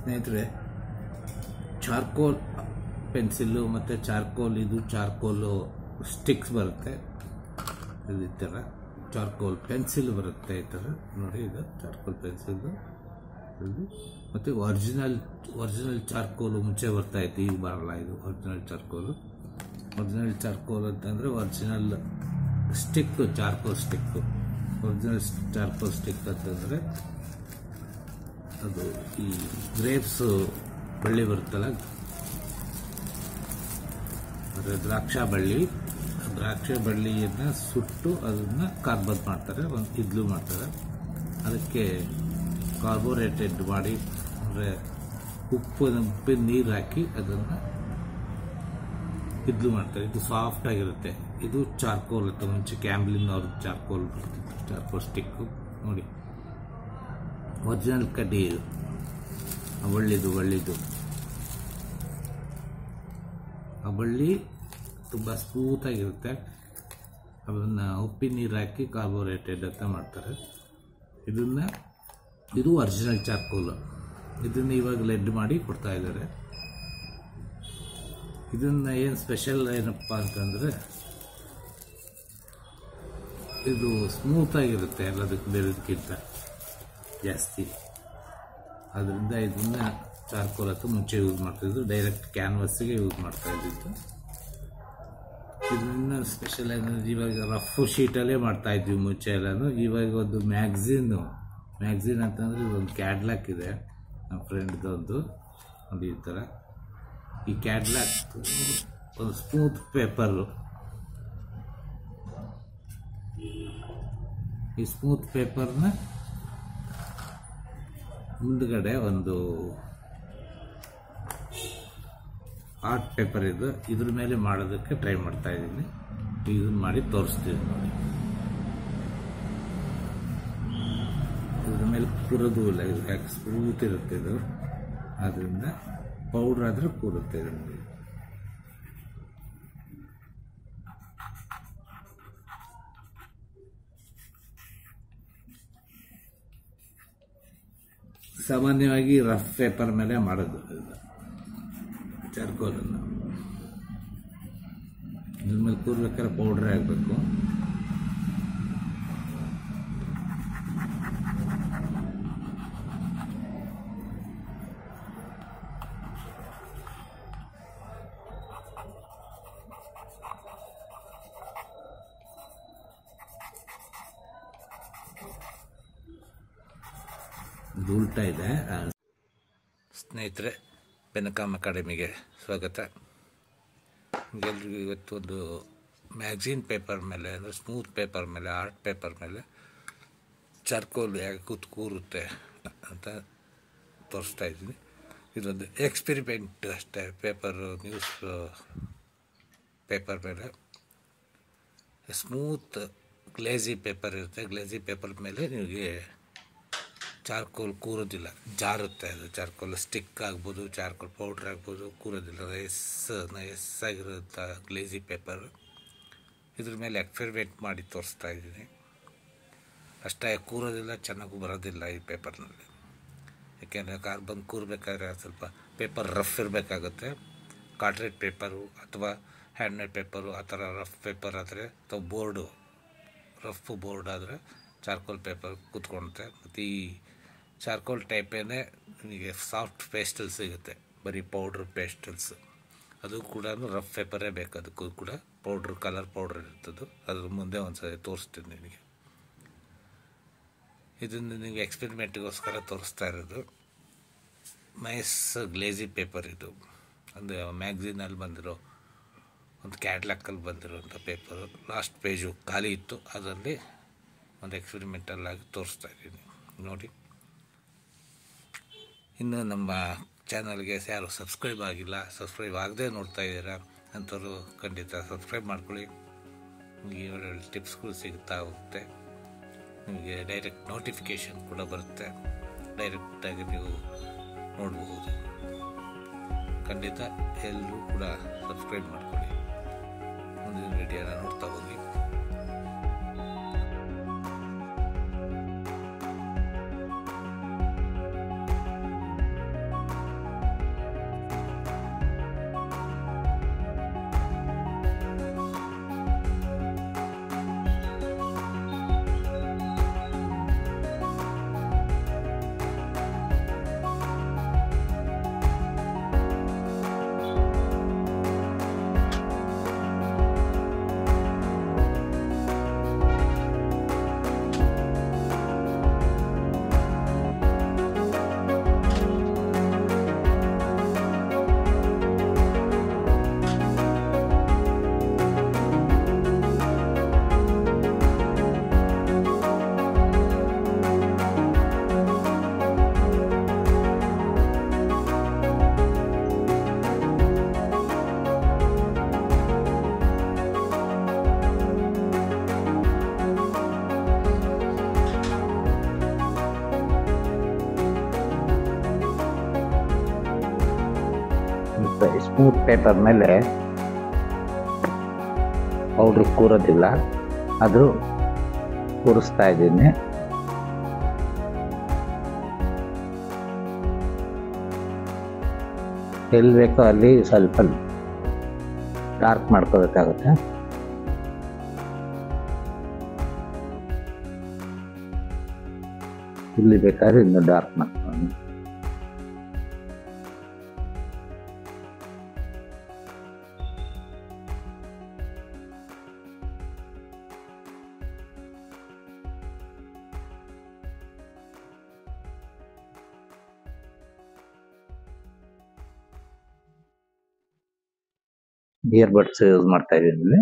ಸ್ನೇಹಿತರೆ, charcoal pencil ಮತ್ತು ಚಾರ್ಕೋಲು sticks ಬರುತ್ತೆ. ಈ ಥರ ಚಾರ್ಕೋಲ್ ಪೆನ್ಸಿಲ್ ಬರುತ್ತೆ. ಈ ಥರ ನೋಡಿ, ಇದು ಚಾರ್ಕೋಲ್ ಪೆನ್ಸಿಲ್ಲು. ಮತ್ತು ಒರಿಜಿನಲ್ ಚಾರ್ಕೋಲು ಮುಂಚೆ ಬರ್ತಾಯಿತ್ತು, ಈಗ ಬರಲ್ಲ. ಇದು ಒರಿಜಿನಲ್ ಚಾರ್ಕೋಲ್ ಅಂತಂದರೆ original stick, charcoal stick. Original charcoal stick ಅಂತಂದರೆ ಅದು ಈ ಗ್ರೇಪ್ಸು ಬಳ್ಳಿ ಬರುತ್ತಲ್ಲ, ಅಂದರೆ ದ್ರಾಕ್ಷಾ ಬಳ್ಳಿಯನ್ನು ಸುಟ್ಟು ಅದನ್ನು ಕಾರ್ಬನ್ ಮಾಡ್ತಾರೆ, ಒಂದು ಇದ್ಲು ಮಾಡ್ತಾರೆ. ಅದಕ್ಕೆ ಕಾರ್ಬೋರೇಟೆಡ್ ಮಾಡಿ, ಅಂದರೆ ಉಪ್ಪಿನ ನೀರು ಹಾಕಿ ಅದನ್ನು ಇದ್ಲು ಮಾಡ್ತಾರೆ. ಇದು ಸಾಫ್ಟ್ ಆಗಿರುತ್ತೆ. ಇದು ಚಾರ್ಕೋಲ್ ಅಂತ ಮುಂಚೆ ಕ್ಯಾಂಬ್ಲಿನ್ ಅವ್ರದ್ದು ಚಾರ್ಕೋಲ್ ಸ್ಟಿಕ್ಕು ನೋಡಿ. ಒರಿಜಿನಲ್ ಕಡ್ಡಿ ಇದು, ಒಳ್ಳಿದು ಆ ಬಳ್ಳಿ ತುಂಬ ಸ್ಮೂತಾಗಿರುತ್ತೆ. ಅದನ್ನು ಉಪ್ಪಿನ ನೀರು ಹಾಕಿ ಕಾರ್ಬೋರೇಟೆಡ್ ಅಂತ ಮಾಡ್ತಾರೆ. ಇದು ಒರಿಜಿನಲ್ ಚಾರ್ಕೋಲು. ಇದನ್ನು ಇವಾಗ ಲೆಡ್ ಮಾಡಿ ಕೊಡ್ತಾ ಇದ್ದಾರೆ. ಇದನ್ನು ಏನು ಸ್ಪೆಷಲ್ ಏನಪ್ಪ ಅಂತಂದರೆ, ಇದು ಸ್ಮೂತಾಗಿರುತ್ತೆ ಎಲ್ಲದಕ್ಕೆ ಬೇರೆದಕ್ಕಿಂತ ಜಾಸ್ತಿ. ಅದರಿಂದ ಇದನ್ನು ಚಾರ್ಕೋಲ್ ಅಂತ ಮುಂಚೆ ಯೂಸ್ ಮಾಡ್ತಾಯಿದ್ದು, ಡೈರೆಕ್ಟ್ ಕ್ಯಾನ್ವಸ್ಸಿಗೆ ಯೂಸ್ ಮಾಡ್ತಾ ಇದ್ದಿದ್ದು. ಇದನ್ನ ಸ್ಪೆಷಲ್ ಏನಂದ್ರೆ, ಇವಾಗ ರಫ್ ಶೀಟಲ್ಲೇ ಮಾಡ್ತಾ ಇದ್ವಿ ಮುಂಚೆ ಎಲ್ಲನೂ. ಇವಾಗ ಒಂದು ಮ್ಯಾಗ್ಝಿನ್ ಅಂತಂದರೆ ಒಂದು ಕ್ಯಾಡ್ಲಾಕ್ ಇದೆ ನಮ್ಮ ಫ್ರೆಂಡ್ದೊಂದು ನೋಡಿ. ಈ ಥರ ಈ ಕ್ಯಾಡ್ಲಾಕ್ ಒಂದು ಸ್ಮೂತ್ ಪೇಪರು. ಈ ಸ್ಮೂತ್ ಪೇಪರ್ನ ಮುಂದ್ಗಡೆ ಒಂದು ಆರ್ಟ್ ಪೇಪರ್ ಇದು, ಇದ್ರ ಮೇಲೆ ಮಾಡೋದಕ್ಕೆ ಟ್ರೈ ಮಾಡ್ತಾ ಇದ್ದೀನಿ. ಇದನ್ನ ಮಾಡಿ ತೋರಿಸ್ತೀನಿ ನೋಡಿ. ಇದ್ರ ಮೇಲೆ ಕೂರೋದು ಇಲ್ಲ, ಇದು ಯಾಕೆ ಸ್ಮೂತ್ ಇರುತ್ತೆ ಇದು. ಆದ್ದರಿಂದ ಪೌಡ್ರ್ ಆದರೆ ಕೂರುತ್ತೆ ಇದು ನೋಡಿ. ಸಾಮಾನ್ಯವಾಗಿ ರಫ್ ಪೇಪರ್ ಮೇಲೆ ಮಾಡೋದು ಚಾರ್ಕೋಲನ್ನು. ಇದ್ರ ಮೇಲೆ ಕೂರ್ಬೇಕಾದ್ರೆ ಪೌಡ್ರೇ ಆಗಬೇಕು. ಇದು ಉಲ್ಟಾ ಇದೆ. ಸ್ನೇಹಿತರೆ, ಪೆನ್ಕಾಮ್ ಅಕಾಡೆಮಿಗೆ ಸ್ವಾಗತ. ಎಲ್ರಿಗೂ ಇವತ್ತು ಒಂದು ಮ್ಯಾಗ್ಝಿನ್ ಪೇಪರ್ ಮೇಲೆ, ಅಂದರೆ ಸ್ಮೂತ್ ಪೇಪರ್ ಮೇಲೆ, ಆರ್ಟ್ ಪೇಪರ್ ಮೇಲೆ ಚಾರ್ಕೋಲ್ ಹೇಗೆ ಕೂರುತ್ತೆ ಅಂತ ತೋರಿಸ್ತಾ ಇದ್ದೀನಿ. ಇದೊಂದು ಎಕ್ಸ್ಪೆರಿಮೆಂಟ್ ಅಷ್ಟೇ. ನ್ಯೂಸ್ ಪೇಪರ್ ಮೇಲೆ ಸ್ಮೂತ್ ಗ್ಲೇಜಿ ಪೇಪರ್ ಇರುತ್ತೆ. ಗ್ಲೇಜಿ ಪೇಪರ್ ಮೇಲೆ ನಿಮಗೆ ಚಾರ್ಕೋಲ್ ಕೂರೋದಿಲ್ಲ, ಜಾರುತ್ತೆ. ಅದು ಚಾರ್ಕೋಲ್ ಸ್ಟಿಕ್ ಆಗ್ಬೋದು, ಚಾರ್ಕೋಲ್ ಪೌಡ್ರ್ ಆಗ್ಬೋದು, ಕೂರೋದಿಲ್ಲ. ನೈಸ್ ಆಗಿರೋಂಥ ಗ್ಲೇಜಿ ಪೇಪರು. ಇದ್ರ ಮೇಲೆ ಎಕ್ಸ್ಪೆರಿಮೆಂಟ್ ಮಾಡಿ ತೋರಿಸ್ತಾ ಇದ್ದೀನಿ. ಅಷ್ಟೇ ಕೂರೋದಿಲ್ಲ, ಚೆನ್ನಾಗೂ ಬರೋದಿಲ್ಲ ಈ ಪೇಪರ್ನಲ್ಲಿ. ಯಾಕೆಂದರೆ ಕಾರ್ಬನ್ ಕೂರಬೇಕಾದ್ರೆ ಸ್ವಲ್ಪ ಪೇಪರ್ ರಫ್ ಇರಬೇಕಾಗುತ್ತೆ. ಕಾರ್ಟ್ರೇಟ್ ಪೇಪರು ಅಥವಾ ಹ್ಯಾಂಡ್ಮೇಡ್ ಪೇಪರು ಆ ಥರ ರಫ್ ಪೇಪರ್ ಆದರೆ, ಅಥವಾ ರಫ್ ಬೋರ್ಡ್ ಆದರೆ ಚಾರ್ಕೋಲ್ ಪೇಪರ್ ಕೂತ್ಕೊಳುತ್ತೆ. ಮತ್ತು ಈ ಚಾರ್ಕೋಲ್ ಟೈಪೇನೆ ನಿಮಗೆ ಸಾಫ್ಟ್ ಪೇಸ್ಟಲ್ ಸಿಗುತ್ತೆ, ಬರೀ ಪೌಡ್ರ್ ಪೇಸ್ಟಲ್ಸ್. ಅದು ಕೂಡ ರಫ್ ಪೇಪರೇ ಬೇಕು. ಅದಕ್ಕೂ ಕೂಡ ಕಲರ್ ಪೌಡ್ರ್ ಇರ್ತದೆ. ಅದ್ರ ಮುಂದೆ ಒಂದ್ಸರಿ ತೋರಿಸ್ತೀನಿ ನಿಮಗೆ. ಇದನ್ನು ನಿಮಗೆ ಎಕ್ಸ್ಪೆರಿಮೆಂಟಿಗೋಸ್ಕರ ತೋರಿಸ್ತಾ ಇರೋದು. ನೈಸ್ ಗ್ಲೇಜಿ ಪೇಪರ್ ಇದು. ಅಂದರೆ ಮ್ಯಾಗ್ಝಿನಲ್ಲಿ ಬಂದಿರೋ, ಒಂದು ಕ್ಯಾಟ್ಲಾಕಲ್ಲಿ ಬಂದಿರೋಂಥ ಪೇಪರು. ಲಾಸ್ಟ್ ಪೇಜು ಖಾಲಿ ಇತ್ತು, ಅದರಲ್ಲಿ ಒಂದು ಎಕ್ಸ್ಪೆರಿಮೆಂಟಲ್ಲಾಗಿ ತೋರಿಸ್ತಾ ಇದ್ದೀನಿ ನೋಡಿ. ಇನ್ನು ನಮ್ಮ ಚಾನಲ್ಗೆ ಯಾರು ಸಬ್ಸ್ಕ್ರೈಬ್ ಆಗಿಲ್ಲ, ಸಬ್ಸ್ಕ್ರೈಬ್ ಆಗದೆ ನೋಡ್ತಾ ಇದ್ದೀರಾ ಅಂಥವ್ರು ಖಂಡಿತ ಸಬ್ಸ್ಕ್ರೈಬ್ ಮಾಡ್ಕೊಳ್ಳಿ. ನಿಮಗೆ ಒಳ್ಳೊಳ್ಳೆ ಟಿಪ್ಸ್ಗಳು ಸಿಗ್ತಾ ಹೋಗುತ್ತೆ. ನಿಮಗೆ ಡೈರೆಕ್ಟ್ ನೋಟಿಫಿಕೇಷನ್ ಕೂಡ ಬರುತ್ತೆ. ಡೈರೆಕ್ಟಾಗಿ ನೀವು ನೋಡಬಹುದು. ಖಂಡಿತ ಎಲ್ಲರೂ ಕೂಡ ಸಬ್ಸ್ಕ್ರೈಬ್ ಮಾಡ್ಕೊಳ್ಳಿ. ಮುಂದಿನ ವಿಡಿಯೋನ ನೋಡ್ತಾ ಹೋಗಿ. ಸ್ಮೂತ್ ಪೇಪರ್ ಮೇಲೆ ಪೌಡ್ರ್ ಕೂರೋದಿಲ್ಲ, ಅದು ಕೂರಿಸ್ತಾ ಇದ್ದೀನಿ. ಎಲ್ಲಿ ಬೇಕೋ ಅಲ್ಲಿ ಸ್ವಲ್ಪ ಡಾರ್ಕ್ ಮಾಡ್ಕೋಬೇಕಾಗುತ್ತೆ. ಇಲ್ಲಿ ಬೇಕಾದ್ರೆ ಇನ್ನು ಡಾರ್ಕ್ ಮಾಡ್ಕೊಳ್ಳೋಣ. ಇಯರ್ ಬಡ್ಸ್ ಯೂಸ್ ಮಾಡ್ತಾ ಇದ್ದೀನಿ ಇಲ್ಲಿ.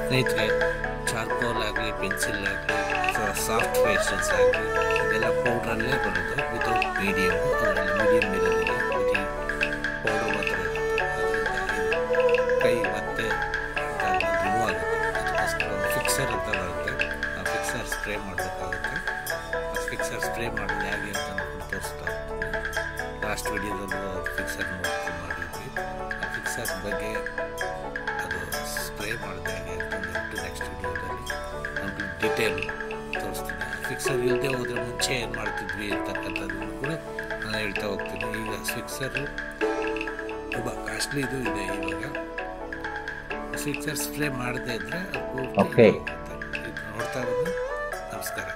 ಸ್ನೇಹಿತರೆ, ಚಾರ್ಕೋಲ್ ಆಗಲಿ, ಪೆನ್ಸಿಲ್ ಆಗಲಿ, ಸಾಫ್ಟ್ ಪೇಸ್ಟಲ್ಸ್ ಆಗಲಿ, ಇದೆಲ್ಲ ಪೌಡ್ರಲ್ಲೇ ಬರೋದು. ವಿತೌಟ್ ಮೀಡಿಯಮ್, ಅದರಲ್ಲಿ ಮೀಡಿಯಮ್ ಇರೋದಿಲ್ಲ, ಬರೀ ಪೌಡ್ರ್ ಮಾತ್ರ ಇರುತ್ತೆ. ಅದರಿಂದ ಕೈ ಮತ್ತೆ ರಿಮೂವ್ ಆಗುತ್ತೆ. ಅದಕ್ಕೋಸ್ಕರ ಒಂದು ಫಿಕ್ಸರ್ ಅಂತ ಬರುತ್ತೆ, ಆ ಫಿಕ್ಸರ್ ಸ್ಪ್ರೇ ಮಾಡಬೇಕಾಗುತ್ತೆ. ಆ ಫಿಕ್ಸರ್ ಸ್ಪ್ರೇ ಮಾಡೋದು ಹೇಗೆ ಅಂತ ಅಂದ್ಕೊಂಡು ತೋರಿಸ್ತಾ ಇರ್ತೀನಿ. ಲಾಸ್ಟ್ ವಿಡಿಯೋದಲ್ಲೂ ಫಿಕ್ಸರ್ ನೋಡ್ಕೊಂಡು ಮಾಡಿದ್ವಿ. ಆ ಫಿಕ್ಸರ್ ಬಗ್ಗೆ ಸ್ಪ್ರೇ ಮಾಡಿದೆ ಹೇಗೆ ಅಂತಂದ್ಬಿಟ್ಟು ನೆಕ್ಸ್ಟ್ ವಿಡಿಯೋದಲ್ಲಿ ಕಂಪ್ಲೀಟ್ ಡೀಟೇಲ್ ತೋರಿಸ್ತೀನಿ. ಫಿಕ್ಸರ್ ಇಲ್ಲದೆ ಹೋದರೆ ಮುಂಚೆ ಏನು ಮಾಡ್ತಿದ್ವಿ ಅಂತಕ್ಕಂಥದ್ದನ್ನು ಕೂಡ ನಾನು ಹೇಳ್ತಾ ಹೋಗ್ತೀನಿ. ಈಗ ಫಿಕ್ಸರು ತುಂಬ ಕಾಸ್ಟ್ಲಿದು ಇದೆ. ಇವಾಗ ಫಿಕ್ಸರ್ ಸ್ಪ್ರೇ ಮಾಡದೇ ಇದ್ದರೆ ಅದು ಪೂರ್ತಿ Okay. ಇದು ನೋಡ್ತಾ ಇರೋದು. ನಮಸ್ಕಾರ.